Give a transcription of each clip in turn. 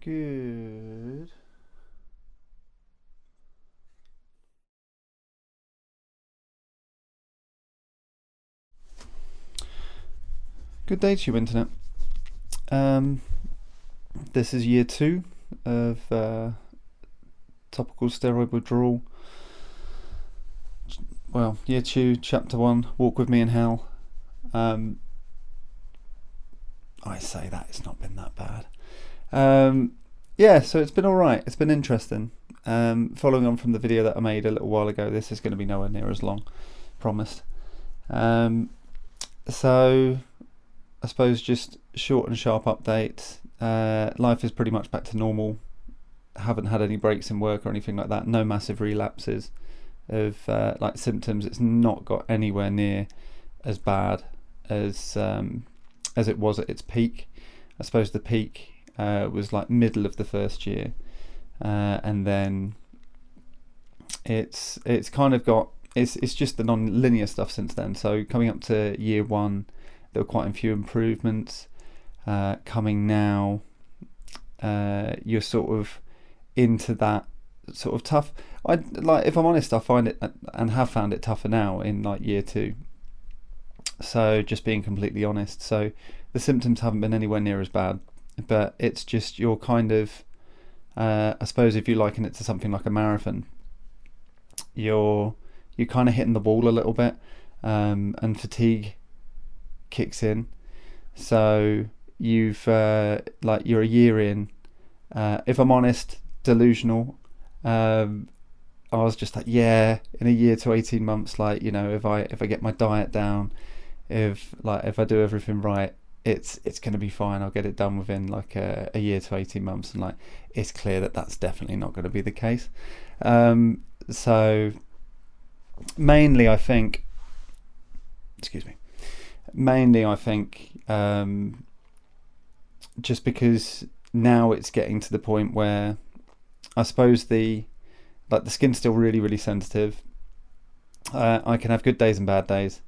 Good. Good day to you, Internet. This is year 2 of Topical Steroid Withdrawal. Well, year 2, chapter 1, Walk With Me in Hell. I say that, it's not been that bad. Yeah, so it's been alright, it's been interesting. Following on from the video that I made a little while ago, this is going to be nowhere near as long, promised. So I suppose just short and sharp update. Life is pretty much back to normal. Haven't had any breaks in work or anything like that. No massive relapses of like symptoms. It's not got anywhere near as bad as it was at its peak. I suppose the peak was like middle of the first year, and then it's kind of got it's just the non-linear stuff since then. So coming up to year 1, there were quite a few improvements. Coming now, you're sort of into that sort of tough. If I'm honest, I find it and have found it tougher now in like year 2. So just being completely honest, so the symptoms haven't been anywhere near as bad, but it's just you're kind of, I suppose if you liken it to something like a marathon, you're kind of hitting the wall a little bit, and fatigue kicks in. So you've you're a year in. If I'm honest, delusional. I was just like, yeah, in a year to 18 months, like, you know, if I get my diet down, if I do everything right, it's going to be fine. I'll get it done within like a year to 18 months, and like it's clear that that's definitely not going to be the case. So mainly I think just because now it's getting to the point where I suppose the skin's still really, really sensitive. I can have good days and bad days.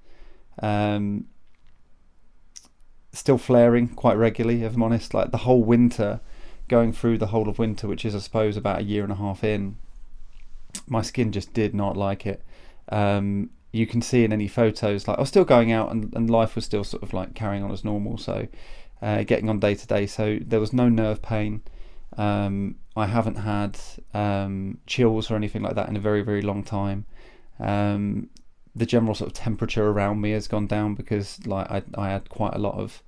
Still flaring quite regularly, if I'm honest. Like the whole winter, going through the whole of winter, which is I suppose about a year and a half in, my skin just did not like it. You can see in any photos, like I was still going out and life was still sort of like carrying on as normal. So getting on day to day. So there was no nerve pain. I haven't had chills or anything like that in a very, very long time. The general sort of temperature around me has gone down because like I had quite a lot of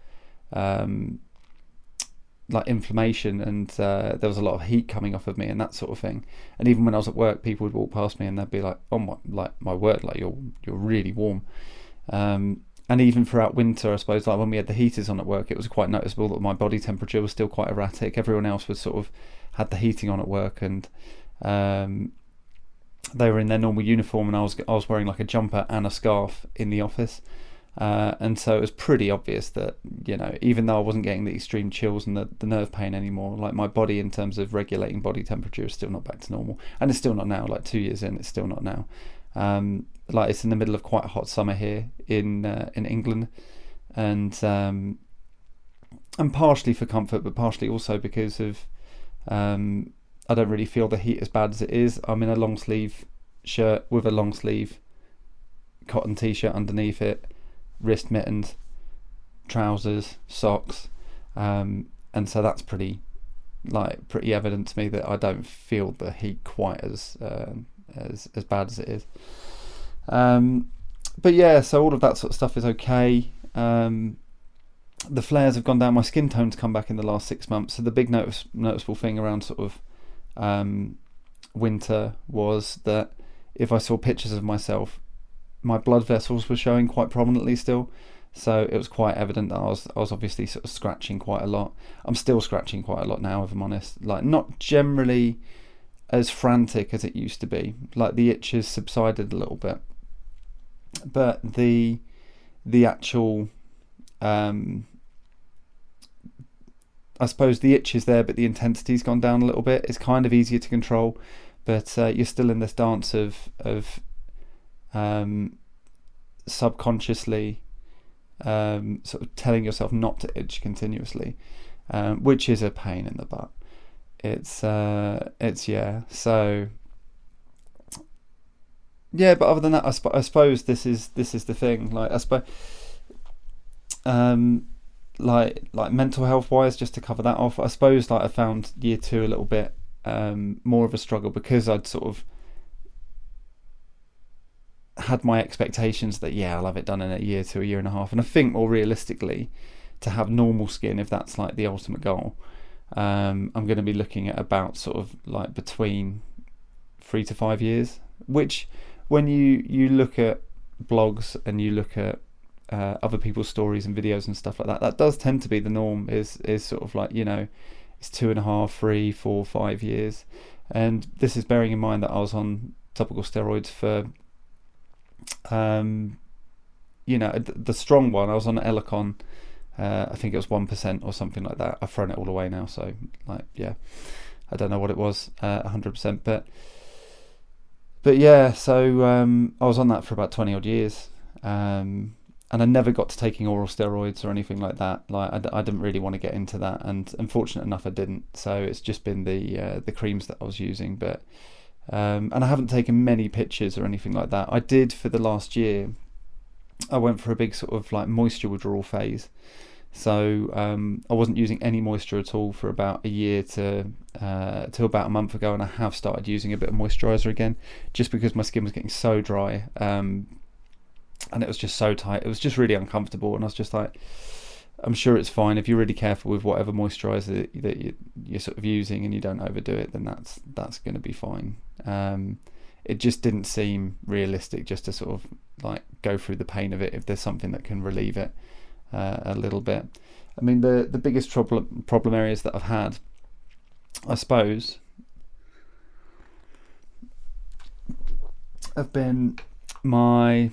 like inflammation, and there was a lot of heat coming off of me and that sort of thing. And even when I was at work, people would walk past me and they'd be like, "Oh my word, like you're really warm." And even throughout winter, I suppose, like when we had the heaters on at work, it was quite noticeable that my body temperature was still quite erratic. Everyone else was sort of had the heating on at work, and they were in their normal uniform, and I was wearing like a jumper and a scarf in the office. And so it was pretty obvious that, you know, even though I wasn't getting the extreme chills and the nerve pain anymore, like my body in terms of regulating body temperature is still not back to normal. And it's still not now, like 2 years in, it's still not now. Like it's in the middle of quite a hot summer here in England, and partially for comfort, but partially also because of I don't really feel the heat as bad as it is. I'm in a long sleeve shirt with a long sleeve cotton t-shirt underneath it, wrist mittens, trousers, socks, and so that's pretty evident to me that I don't feel the heat quite as bad as it is. But yeah, so all of that sort of stuff is okay. The flares have gone down. My skin tone's come back in the last 6 months. So the big noticeable thing around sort of winter was that if I saw pictures of myself, my blood vessels were showing quite prominently still. So it was quite evident that I was obviously sort of scratching quite a lot. I'm still scratching quite a lot now, if I'm honest. Like not generally as frantic as it used to be. Like the itch has subsided a little bit, but the actual I suppose the itch is there, but the intensity's gone down a little bit. It's kind of easier to control, but you're still in this dance of subconsciously sort of telling yourself not to itch continuously, which is a pain in the butt. it's yeah. So yeah, but other than that, I suppose this is the thing. Like I suppose, like mental health wise, just to cover that off, I suppose like I found year two a little bit more of a struggle because I'd sort of had my expectations that yeah, I'll have it done in a year to a year and a half, and I think more realistically, to have normal skin, if that's like the ultimate goal, I'm going to be looking at about sort of like between 3 to 5 years, which when you look at blogs and you look at other people's stories and videos and stuff like that, that does tend to be the norm, is sort of like, you know, it's 2.5, 3, 4, 5 years. And this is bearing in mind that I was on topical steroids for you know, the strong one, I was on Elicon, I think it was 1% or something like that. I've thrown it all away now, so like yeah, I don't know what it was 100%, but yeah, so I was on that for about 20 odd years, and I never got to taking oral steroids or anything like that. Like I didn't really want to get into that, and unfortunate enough I didn't. So it's just been the creams that I was using, but and I haven't taken many pictures or anything like that. I did for the last year. I went for a big sort of like moisture withdrawal phase. So I wasn't using any moisture at all for about a year to about a month ago, and I have started using a bit of moisturizer again, just because my skin was getting so dry, and it was just so tight. It was just really uncomfortable, and I was just like, I'm sure it's fine if you're really careful with whatever moisturizer that you're sort of using and you don't overdo it, then that's going to be fine. It just didn't seem realistic just to sort of like go through the pain of it if there's something that can relieve it a little bit. I mean, the biggest problem areas that I've had, I suppose, have been my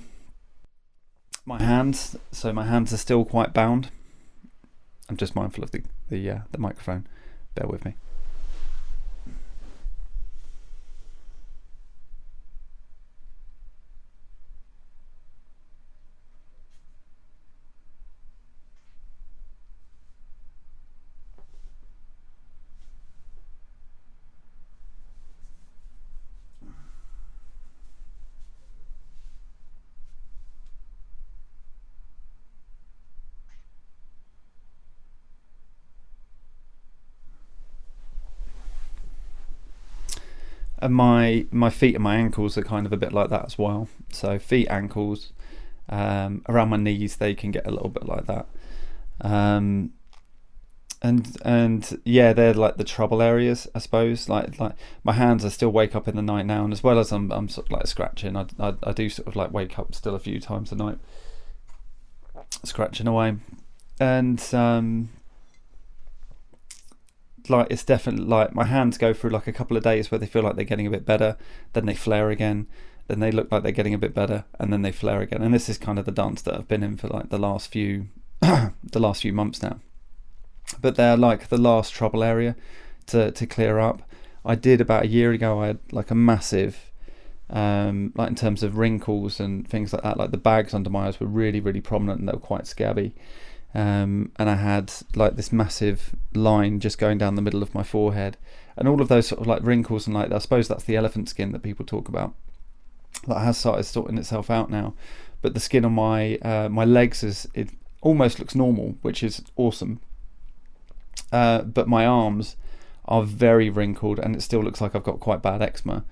hands. So my hands are still quite bound. I'm just mindful of the microphone. Bear with me. And my feet and my ankles are kind of a bit like that as well. So feet, ankles, around my knees, they can get a little bit like that. And yeah, they're like the trouble areas, I suppose. Like my hands, I still wake up in the night now, and as well as I'm sort of like scratching, I do sort of like wake up still a few times a night, scratching away, and like it's definitely like my hands go through like a couple of days where they feel like they're getting a bit better, then they flare again, then they look like they're getting a bit better, and then they flare again. And this is kind of the dance that I've been in for like the last few months now. But they're like the last trouble area to clear up. I did about a year ago, I had like a massive like in terms of wrinkles and things like that, like the bags under my eyes were really, really prominent, and they were quite scabby. And I had like this massive line just going down the middle of my forehead, and all of those sort of like wrinkles, and like I suppose that's the elephant skin that people talk about, that has started sorting itself out now. But the skin on my my legs it almost looks normal, which is awesome. But my arms are very wrinkled, and it still looks like I've got quite bad eczema,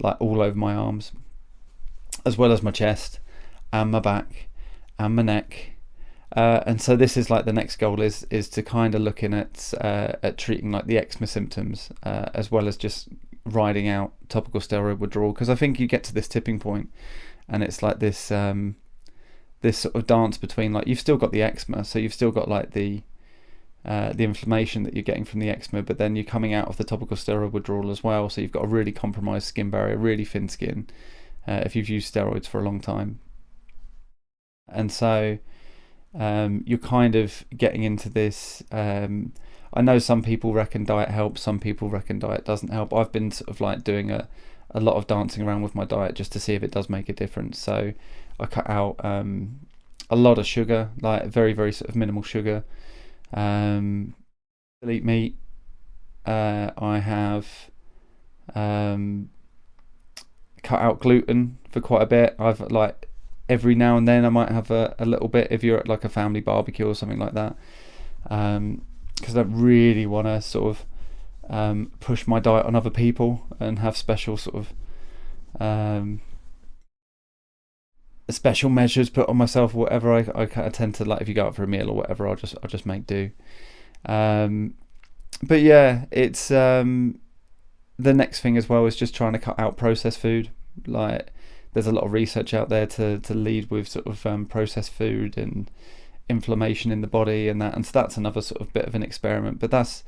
like all over my arms, as well as my chest and my back and my neck. And so this is like the next goal is to kind of looking at treating like the eczema symptoms, as well as just riding out topical steroid withdrawal, because I think you get to this tipping point, and it's like this this sort of dance between, like, you've still got the eczema, so you've still got like the inflammation that you're getting from the eczema, but then you're coming out of the topical steroid withdrawal as well, so you've got a really compromised skin barrier, really thin skin, if you've used steroids for a long time. And so you're kind of getting into this. I know some people reckon diet helps, some people reckon diet doesn't help. I've been sort of like doing a lot of dancing around with my diet just to see if it does make a difference. So I cut out a lot of sugar, like very, very sort of minimal sugar. Eat meat, I have cut out gluten for quite a bit. I've like every now and then I might have a little bit if you're at like a family barbecue or something like that, because I don't really want to sort of push my diet on other people and have special sort of special measures put on myself or whatever. I tend to, like, if you go out for a meal or whatever, I'll just make do. But yeah, it's the next thing as well is just trying to cut out processed food. Like, there's a lot of research out there to lead with sort of processed food and inflammation in the body and that, and so that's another sort of bit of an experiment. But that's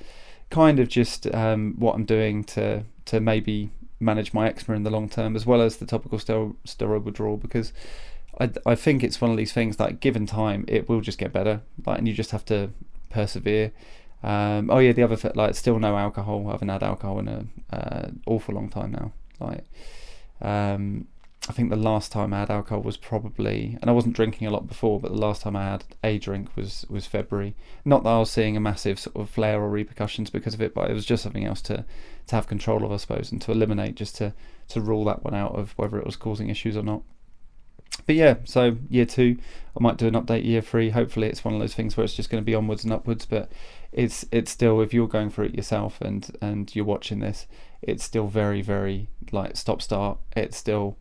kind of just what I'm doing to maybe manage my eczema in the long term, as well as the topical steroid withdrawal, because I think it's one of these things that given time it will just get better, like, and you just have to persevere. Oh yeah, the other thing, like, still no alcohol. I haven't had alcohol in an awful long time now. Like, I think the last time I had alcohol was probably, and I wasn't drinking a lot before, but the last time I had a drink was February. Not that I was seeing a massive sort of flare or repercussions because of it, but it was just something else to have control of, I suppose, and to eliminate, just to rule that one out of whether it was causing issues or not. But yeah, so year 2, I might do an update. Year 3, hopefully it's one of those things where it's just going to be onwards and upwards, but it's still, if you're going through it yourself and you're watching this, it's still very, very like stop start. It's still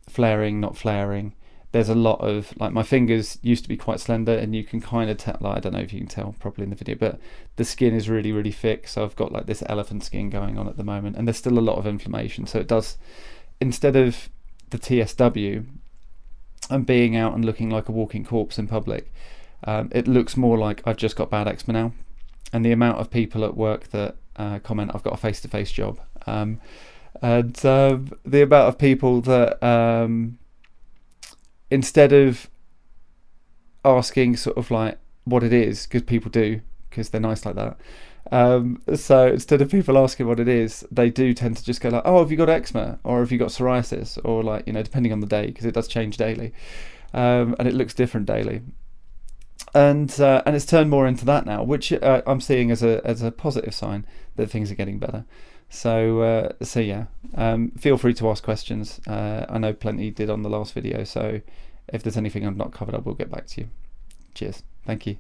flaring, not flaring. There's a lot of, like, my fingers used to be quite slender, and you can kind of tell, like, I don't know if you can tell properly in the video, but the skin is really, really thick. So I've got like this elephant skin going on at the moment, and there's still a lot of inflammation. So it does, instead of the TSW and being out and looking like a walking corpse in public, it looks more like I've just got bad eczema now. And the amount of people at work that comment I've got a face-to-face job, and the amount of people that instead of asking sort of like what it is, because people do, because they're nice like that, so instead of people asking what it is, they do tend to just go like, oh, have you got eczema, or have you got psoriasis, or, like, you know, depending on the day, because it does change daily, and it looks different daily. And it's turned more into that now, which I'm seeing as a positive sign that things are getting better. So yeah, feel free to ask questions. I know plenty did on the last video, so if there's anything I've not covered, I will get back to you. Cheers. Thank you.